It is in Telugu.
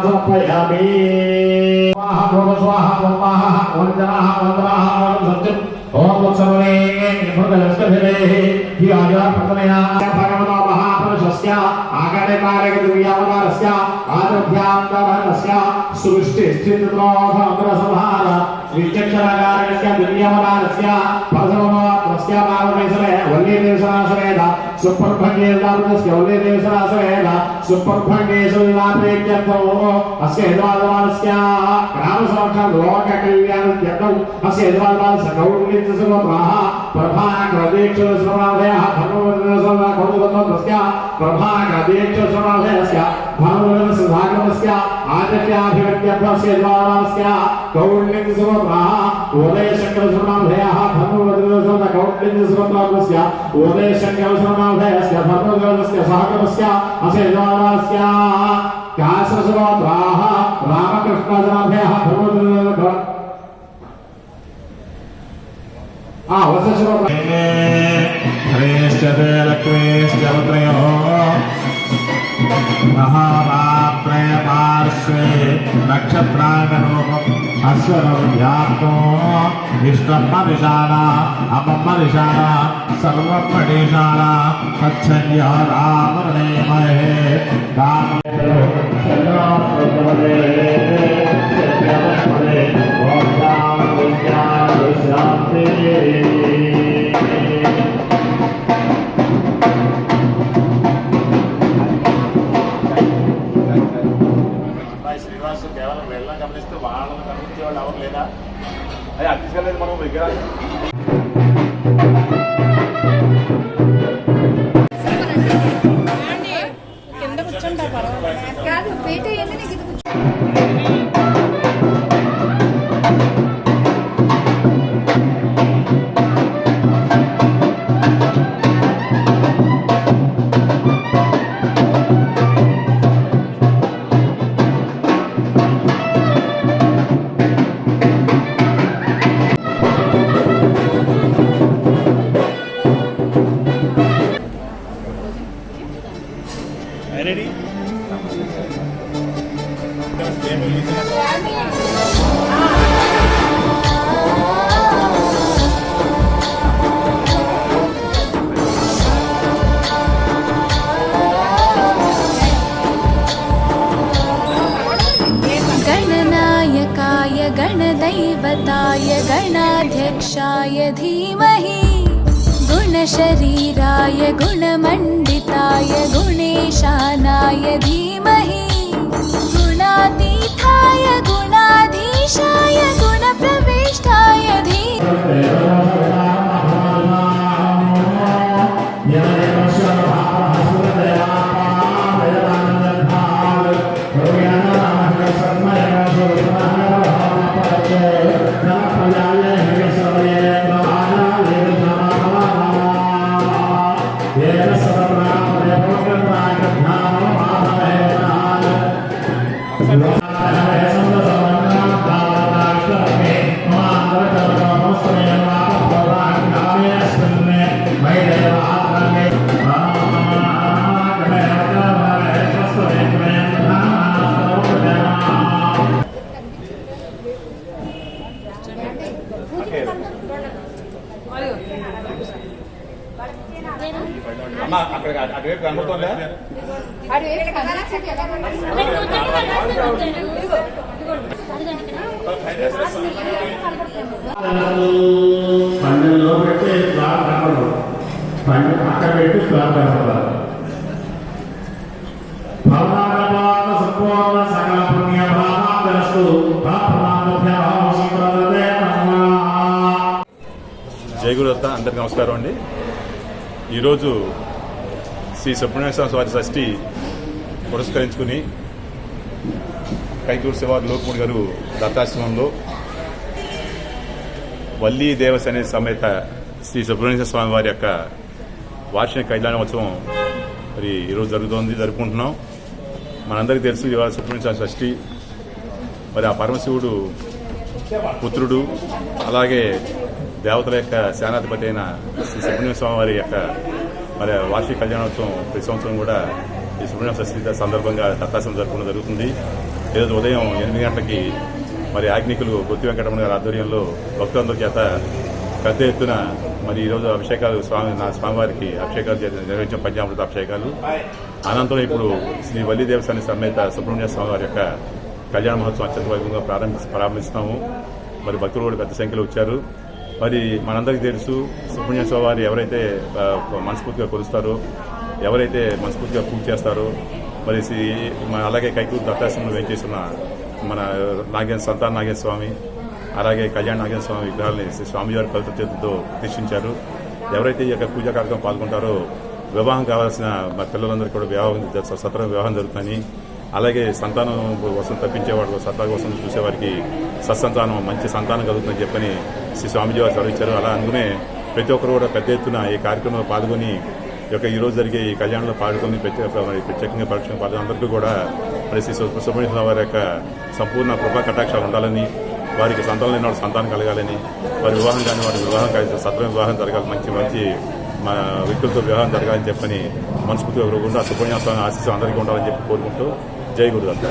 సమర్పయామి स्वाहा स्वाहा वंदनाः वंदनाः सत्यं ओम सर्वे भगवस्कभिरे हि आजा प्रथमया भगवतो महापुरुषस्य आगणे कारक दिव्यावतारस्य आद्यान्तरस्य सृष्टि स्थितित्रोधमग्रसंहार विचक्षणाकारकस्य दिव्यावतारस्य परसवनोत्रस्य पावनेश्वरे वल्लीदेवसनासवेद सुप्रभंगेर्दापस्य वल्लीदेवसनासवेद सुप्रभंगेश्वराप्रेत्यर्थो अस्य यजमानस्य ग्रामसंरक्षण लोककल्याणत्यर्थं अस्य यजमानस्य गौरवलितसर्वत्राः प्रभाकरदीक्षसमाधयः धर्मवर्धनसर्वकौतुकस्य प्रभाकरदीक्षसमाधयस्य धर्मवर्धनसभागमस्य आदित्याभिव्यक्त्यर्थस्य यजमानस्य गौरवलितसर्वत्राः उदयशङ्करसमाधयः धर्मवर्धनसर्वकौतुकस्य उदयशङ्करसमाधयस्य धर्मवर्धनस्य सहगमस्य अस्य यजमानस्य कासरसमात्राः रामकृष्णजनाभ्यः धर्मवर्धनस्य हरेश्चते लक्ष्मीश्चरत्रयोः महारात्रे पार्श्वे नक्षत्राङ्गरूपम् अश्वरव्याप्तो इष्टम्मदिशाना अमम्मदिशाना सर्वम्मदिशाना तच्छन्यो रामर्णेमहे శ్రీనివాస్ కేవలం వెళ్ళడం గమనిస్తే వాళ్ళని గమనించే వాళ్ళు ఎవరు లేదా అది అతిశయలేదు మనం విగ్రహాలు కింద కూర్చుంటా పర్వాలేదు కాదు బయట ఏంటి నీకు ready? गणनायकाय गणदैवताय गणाध्यक्षाय धीमहि गुणशरीराय गुणमण्डिताय गुणेशानाय धीमहि गुणातीताय गुणाधीशाय गुणप्रविष्टाय धीमहि అక్కడ అటువైపు కనబడుతుందా పండుగలో పెట్టి స్లాబ్ కనబడదు పండుగ పక్కన పెట్టి స్లాబ్ కనబడాలి భవనాగమాన సంపూర్ణ సకల పుణ్య భావాదరస్తు జై గురుదత్త అందరికి నమస్కారం అండి. ఈరోజు శ్రీ సుబ్రహ్మణ్య స్వామి షష్ఠి పురస్కరించుకుని కైకూరు శివారు లోకముడి గారు దత్తాశ్రమంలో వల్లీ దేవసేన సమేత శ్రీ సుబ్రహ్మణ్య స్వామి వారి యొక్క వార్షిక కళ్యాణోత్సవం మరి ఈరోజు జరుపుకుంటున్నాం. మనందరికీ తెలుసు ఇవాళ సుబ్రహ్మణ్య స్వామి షష్ఠి. మరి ఆ పరమశివుడు పుత్రుడు, అలాగే దేవతల యొక్క సేనాధిపతి అయిన శ్రీ సుబ్రహ్మణ్య స్వామి వారి యొక్క మరి వార్షిక కళ్యాణోత్సవం ప్రతి సంవత్సరం కూడా ఈ సుబ్రహ్మణ్య షష్ఠి సందర్భంగా దత్తాశ్రమం జరుపుకోవడం జరుగుతుంది. ఈరోజు ఉదయం 8 గంటలకి మరి యాజ్ఞికులు గుత్తి వెంకటరమణ గారి ఆధ్వర్యంలో భక్తులందరి చేత పెద్ద ఎత్తున మరి ఈరోజు అభిషేకాలు స్వామివారికి అభిషేకాలు నిర్వహించిన పంచామృత అభిషేకాలు అనంతరం ఇప్పుడు శ్రీ వల్లి దేవస్థాన సమేత సుబ్రహ్మణ్య స్వామి వారి యొక్క కళ్యాణ మహోత్సవం అత్యంత వైభవంగా ప్రారంభిస్తున్నాము. మరి భక్తులు కూడా పెద్ద సంఖ్యలో వచ్చారు. మరి మనందరికీ తెలుసు సుబ్రహ్మణ్య స్వామి వారు ఎవరైతే మనస్ఫూర్తిగా కొలుస్తారో, ఎవరైతే మనస్ఫూర్తిగా పూజ చేస్తారో, మరి అలాగే కైకూరు దత్తాశ్రమంలో వేయించేస్తున్న మన సంతాన నాగేశ్వర స్వామి, అలాగే కళ్యాణ నాగేశ్వర స్వామి విగ్రహాలని స్వామివారి పవిత్ర చేతులతో ప్రతిష్ఠించారు. ఎవరైతే ఈ యొక్క పూజా కార్యక్రమం పాల్గొంటారో వివాహం కావాల్సిన మా పిల్లలందరికీ కూడా సత్వర వివాహం జరుగుతుందని, అలాగే సంతానం కోసం తప్పించేవాడు సత్తా కోసం చూసేవారికి సత్సంతానం మంచి సంతానం కలుగుతుందని చెప్పని శ్రీ స్వామిజీ వారు సెలవిచ్చారు. అలా అందుకనే ప్రతి ఒక్కరు కూడా పెద్ద ఎత్తున ఈ కార్యక్రమంలో పాల్గొని ఈ రోజు జరిగే ఈ కళ్యాణంలో పాల్గొని ప్రత్యేకంగా పరీక్ష అందరికీ కూడా మరి శ్రీ సుబ్రహ్మణ్య వారి యొక్క సంపూర్ణ కృపా కటాక్షాలు ఉండాలని, వారికి సంతానం లేని వాడు సంతానం కలగాలని, వారి వివాహం కానీ వారి వివాహం కలిసి సత్వ వివాహం జరగాలి, మంచి మంచి వ్యక్తులతో వివాహం జరగాలని చెప్పని మనస్ఫూర్తిగా సుబ్రహ్మణ్య స్వామి ఆశీస్సు అందరికీ ఉండాలని చెప్పి కోరుకుంటూ జై గురుదత్త.